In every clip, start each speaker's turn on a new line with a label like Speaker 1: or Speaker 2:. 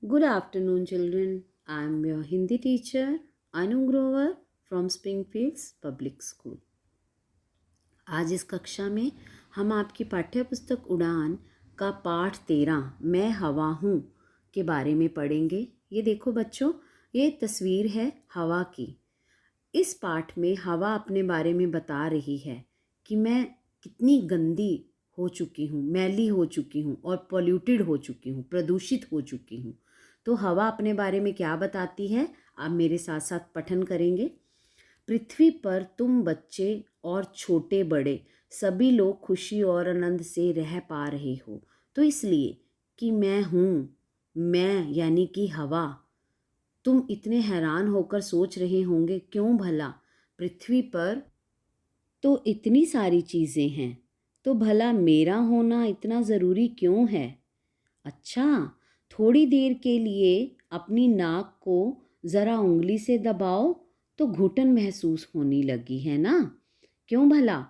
Speaker 1: Good afternoon, children. I am your Hindi teacher, Anu Grover from Springfields Public School. आज इस कक्षा में हम आपकी पाठ्य पुस्तक उड़ान का पाठ 13 मैं हवा हूँ के बारे में पढ़ेंगे। ये देखो बच्चों, ये तस्वीर है हवा की। इस पाठ में हवा अपने बारे में बता रही है कि मैं कितनी गंदी हो चुकी हूँ, मैली हो चुकी हूँ और पॉल्यूटेड हो चुकी हूँ, प्रदूषित हो चुकी हूँ। तो हवा अपने बारे में क्या बताती है, आप मेरे साथ साथ पठन करेंगे। पृथ्वी पर तुम बच्चे और छोटे बड़े सभी लोग खुशी और आनंद से रह पा रहे हो, तो इसलिए कि मैं हूँ, मैं यानी कि हवा। तुम इतने हैरान होकर सोच रहे होंगे, क्यों भला? पृथ्वी पर तो इतनी सारी चीज़ें हैं, तो भला मेरा होना इतना ज़रूरी क्यों है? अच्छा, थोड़ी देर के लिए अपनी नाक को ज़रा उंगली से दबाओ तो घुटन महसूस होने लगी है ना? क्यों भला?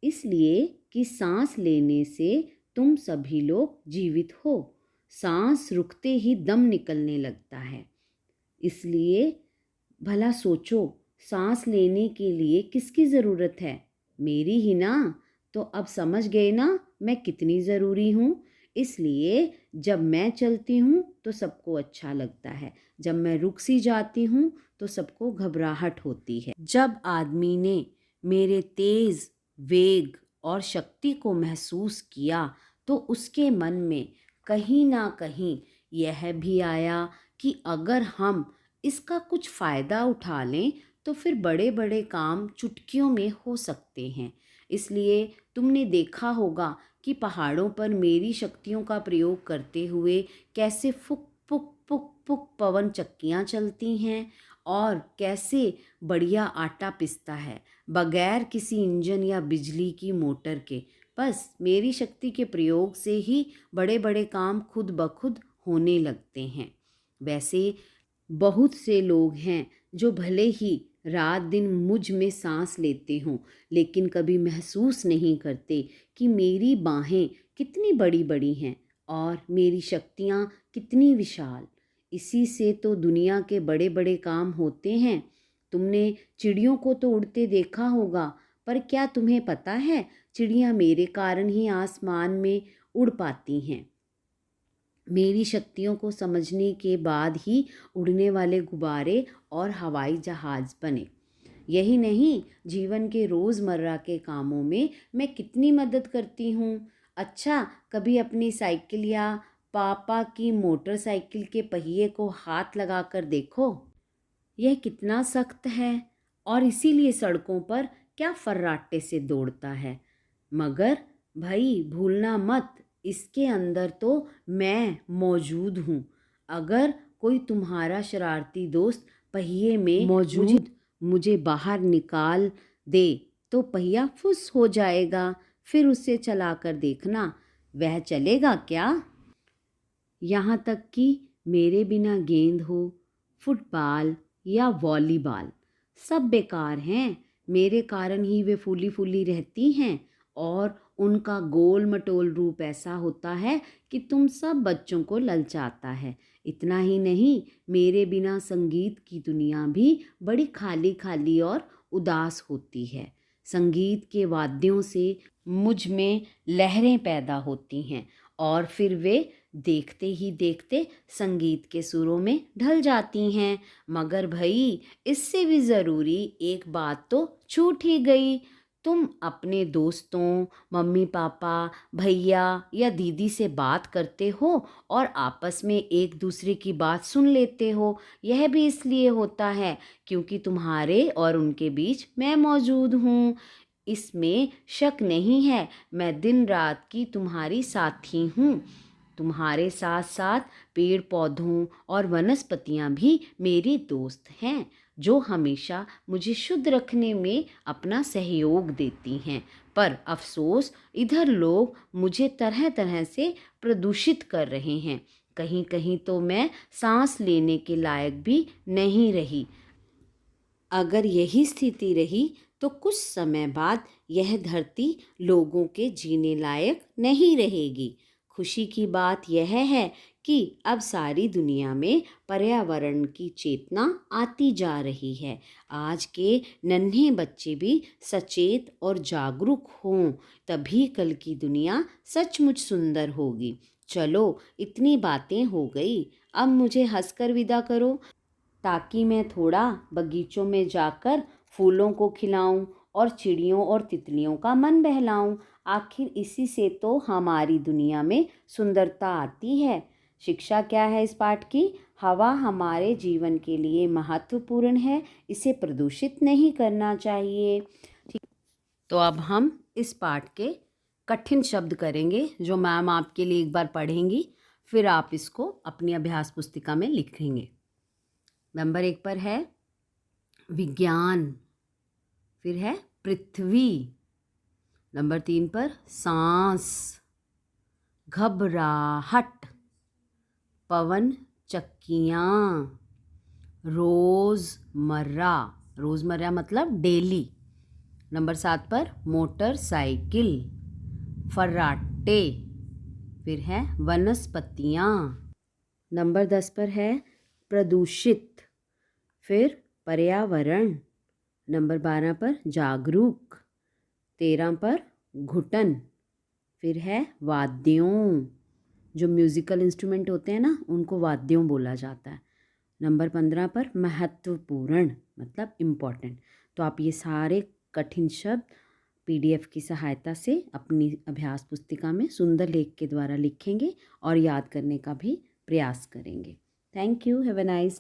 Speaker 1: इसलिए कि सांस लेने से तुम सभी लोग जीवित हो। सांस रुकते ही दम निकलने लगता है। इसलिए भला सोचो, सांस लेने के लिए किसकी ज़रूरत है? मेरी ही ना। तो अब समझ गए ना मैं कितनी ज़रूरी हूँ। इसलिए जब मैं चलती हूँ तो सबको अच्छा लगता है, जब मैं रुक सी जाती हूँ तो सबको घबराहट होती है। जब आदमी ने मेरे तेज वेग और शक्ति को महसूस किया तो उसके मन में कहीं ना कहीं यह भी आया कि अगर हम इसका कुछ फ़ायदा उठा लें तो फिर बड़े बड़े काम चुटकियों में हो सकते हैं। इसलिए तुमने देखा होगा कि पहाड़ों पर मेरी शक्तियों का प्रयोग करते हुए कैसे फुक फुक फुक फुक पवन चक्कियाँ चलती हैं और कैसे बढ़िया आटा पिसता है बगैर किसी इंजन या बिजली की मोटर के। बस मेरी शक्ति के प्रयोग से ही बड़े बड़े काम खुद ब खुद होने लगते हैं। वैसे बहुत से लोग हैं जो भले ही रात दिन मुझ में सांस लेते हों, लेकिन कभी महसूस नहीं करते कि मेरी बाहें कितनी बड़ी बड़ी हैं और मेरी शक्तियाँ कितनी विशाल। इसी से तो दुनिया के बड़े बड़े काम होते हैं। तुमने चिड़ियों को तो उड़ते देखा होगा, पर क्या तुम्हें पता है चिड़ियाँ मेरे कारण ही आसमान में उड़ पाती हैं। मेरी शक्तियों को समझने के बाद ही उड़ने वाले गुब्बारे और हवाई जहाज़ बने। यही नहीं, जीवन के रोज़मर्रा के कामों में मैं कितनी मदद करती हूँ। अच्छा, कभी अपनी साइकिल या पापा की मोटरसाइकिल के पहिए को हाथ लगाकर देखो। यह कितना सख्त है और इसीलिए सड़कों पर क्या फर्राटे से दौड़ता है। मगर भाई भूलना मत, इसके अंदर तो मैं मौजूद हूँ। अगर कोई तुम्हारा शरारती दोस्त पहिए में मौजूद मुझे बाहर निकाल दे तो पहिया फुस हो जाएगा। फिर उसे चलाकर देखना, वह चलेगा क्या? यहाँ तक कि मेरे बिना गेंद हो, फुटबॉल या वॉलीबॉल सब बेकार हैं। मेरे कारण ही वे फूली फूली रहती हैं और उनका गोल मटोल रूप ऐसा होता है कि तुम सब बच्चों को ललचाता है। इतना ही नहीं, मेरे बिना संगीत की दुनिया भी बड़ी खाली खाली और उदास होती है। संगीत के वाद्यों से मुझ में लहरें पैदा होती हैं और फिर वे देखते ही देखते संगीत के सुरों में ढल जाती हैं। मगर भाई इससे भी ज़रूरी एक बात तो छूट ही गई। तुम अपने दोस्तों, मम्मी पापा, भैया या दीदी से बात करते हो और आपस में एक दूसरे की बात सुन लेते हो। यह भी इसलिए होता है क्योंकि तुम्हारे और उनके बीच मैं मौजूद हूँ। इसमें शक नहीं है, मैं दिन रात की तुम्हारी साथी हूँ। तुम्हारे साथ साथ पेड़ पौधों और वनस्पतियाँ भी मेरी दोस्त हैं जो हमेशा मुझे शुद्ध रखने में अपना सहयोग देती हैं। पर अफसोस इधर लोग मुझे तरह तरह से प्रदूषित कर रहे हैं। कहीं कहीं तो मैं सांस लेने के लायक भी नहीं रही। अगर यही स्थिति रही तो कुछ समय बाद यह धरती लोगों के जीने लायक नहीं रहेगी। खुशी की बात यह है कि अब सारी दुनिया में पर्यावरण की चेतना आती जा रही है। आज के नन्हे बच्चे भी सचेत और जागरूक हों, तभी कल की दुनिया सचमुच सुंदर होगी। चलो, इतनी बातें हो गई, अब मुझे हंसकर विदा करो, ताकि मैं थोड़ा बगीचों में जाकर फूलों को खिलाऊं और चिड़ियों और तितलियों का मन बहलाऊं। आखिर इसी से तो हमारी दुनिया में सुंदरता आती है। शिक्षा क्या है इस पाठ की? हवा हमारे जीवन के लिए महत्वपूर्ण है, इसे प्रदूषित नहीं करना चाहिए। ठीक, तो अब हम इस पाठ के कठिन शब्द करेंगे, जो मैम आपके लिए एक बार पढ़ेंगी, फिर आप इसको अपनी अभ्यास पुस्तिका में लिखेंगे। नंबर 1 पर है विज्ञान, फिर है पृथ्वी। नंबर 3 पर सांस, घबराहट, पवन चक्कियाँ, रोज़मर्रा, रोज़मर्रा मतलब डेली। नंबर 7 पर मोटरसाइकिल, फर्राटे, फिर है वनस्पतियाँ। नंबर 10 पर है प्रदूषित, फिर पर्यावरण। नंबर 12 पर जागरूक, 13 पर घुटन, फिर है वाद्यों, जो म्यूज़िकल इंस्ट्रूमेंट होते हैं ना, उनको वाद्यों बोला जाता है। नंबर 15 पर महत्वपूर्ण मतलब इम्पॉर्टेंट। तो आप ये सारे कठिन शब्द PDF की सहायता से अपनी अभ्यास पुस्तिका में सुंदर लेख के द्वारा लिखेंगे और याद करने का भी प्रयास करेंगे। Thank you. Have a nice